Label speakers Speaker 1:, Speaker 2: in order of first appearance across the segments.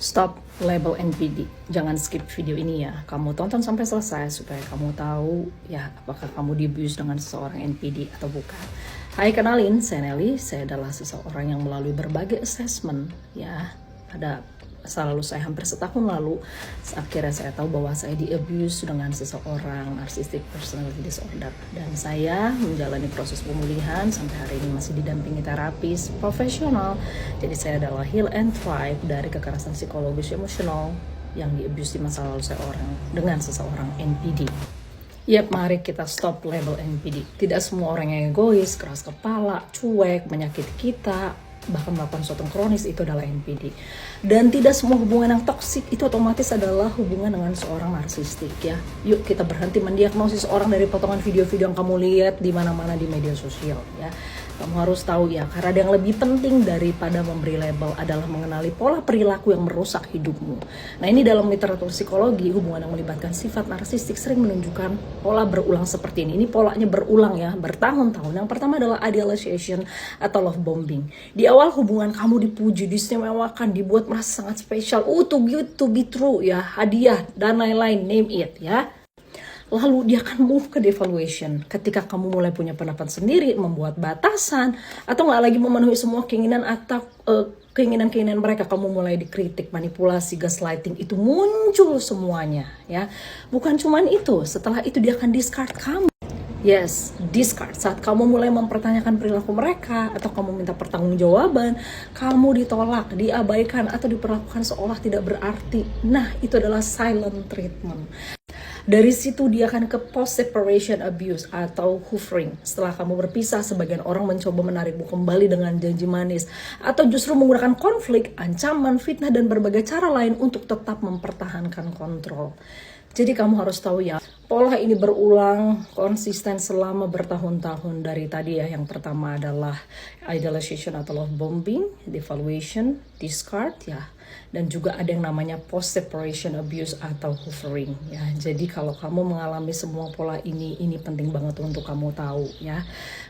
Speaker 1: Stop label NPD. Jangan skip video ini ya. Kamu tonton sampai selesai supaya kamu tahu ya apakah kamu di-abuse dengan seseorang NPD atau bukan. Hai, kenalin, saya Nelly. Saya adalah seseorang yang melalui berbagai assessment ya. Selalu saya hampir setahun lalu akhirnya saya tahu bahwa saya di-abuse dengan seseorang narcissistic personality disorder, dan saya menjalani proses pemulihan sampai hari ini masih didampingi terapis profesional. Jadi saya adalah heal and thrive dari kekerasan psikologis emosional yang di-abuse di masa lalu dengan seseorang NPD. Yap, mari kita stop label NPD. Tidak semua orang yang egois, keras kepala, cuek, menyakiti kita, bahkan melakukan sesuatu kronis itu adalah NPD. Dan tidak semua hubungan yang toksik itu otomatis adalah hubungan dengan seorang narsistik ya. Yuk kita berhenti mendiagnosis orang dari potongan video-video yang kamu lihat di mana-mana di media sosial ya. Kamu harus tahu ya, karena ada yang lebih penting daripada memberi label adalah mengenali pola perilaku yang merusak hidupmu. Nah, ini dalam literatur psikologi, hubungan yang melibatkan sifat narsistik sering menunjukkan pola berulang seperti ini. Ini polanya berulang ya, bertahun-tahun. Yang pertama adalah idealization atau love bombing. Di awal hubungan kamu dipuji, diistimewakan, dibuat merasa sangat spesial. Too good to be true ya, hadiah dan lain-lain, name it ya. Lalu dia akan move ke devaluation ketika kamu mulai punya pendapat sendiri, membuat batasan, atau nggak lagi memenuhi semua keinginan atau keinginan mereka. Kamu mulai dikritik, manipulasi, gaslighting, itu muncul semuanya ya. Bukan cuman itu, setelah itu dia akan discard kamu. Yes, discard. Saat kamu mulai mempertanyakan perilaku mereka atau kamu minta pertanggungjawaban, kamu ditolak, diabaikan, atau diperlakukan seolah tidak berarti. Nah, itu adalah silent treatment. Dari situ dia akan ke post separation abuse atau hoovering. Setelah kamu berpisah, sebagian orang mencoba menarikmu kembali dengan janji manis atau justru menggunakan konflik, ancaman, fitnah, dan berbagai cara lain untuk tetap mempertahankan kontrol. Jadi kamu harus tahu ya, pola ini berulang konsisten selama bertahun-tahun. Dari tadi ya, yang pertama adalah idealization atau love bombing, devaluation, discard ya, dan juga ada yang namanya post separation abuse atau hoovering ya. Jadi kalau kamu mengalami semua pola ini penting banget untuk kamu tahu ya.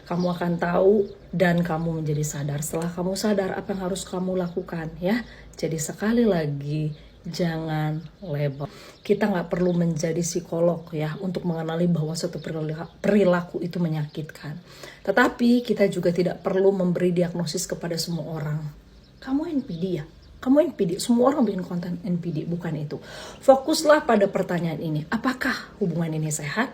Speaker 1: Kamu akan tahu dan kamu menjadi sadar. Setelah kamu sadar, apa yang harus kamu lakukan ya. Jadi sekali lagi, jangan label. Kita nggak perlu menjadi psikolog ya untuk mengenali bahwa suatu perilaku itu menyakitkan. Tetapi kita juga tidak perlu memberi diagnosis kepada semua orang. Kamu NPD ya? Kamu NPD, semua orang bikin konten NPD, bukan itu. Fokuslah pada pertanyaan ini. Apakah hubungan ini sehat?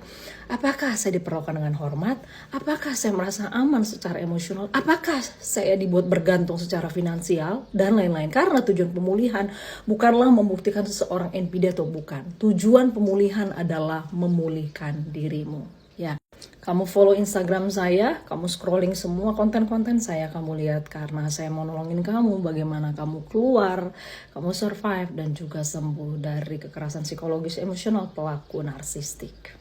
Speaker 1: Apakah saya diperlakukan dengan hormat? Apakah saya merasa aman secara emosional? Apakah saya dibuat bergantung secara finansial? Dan lain-lain. Karena tujuan pemulihan bukanlah membuktikan seseorang NPD atau bukan. Tujuan pemulihan adalah memulihkan dirimu. Ya, kamu follow Instagram saya, kamu scrolling semua konten-konten saya, kamu lihat karena saya mau nolongin kamu bagaimana kamu keluar, kamu survive dan juga sembuh dari kekerasan psikologis emosional pelaku narsistik.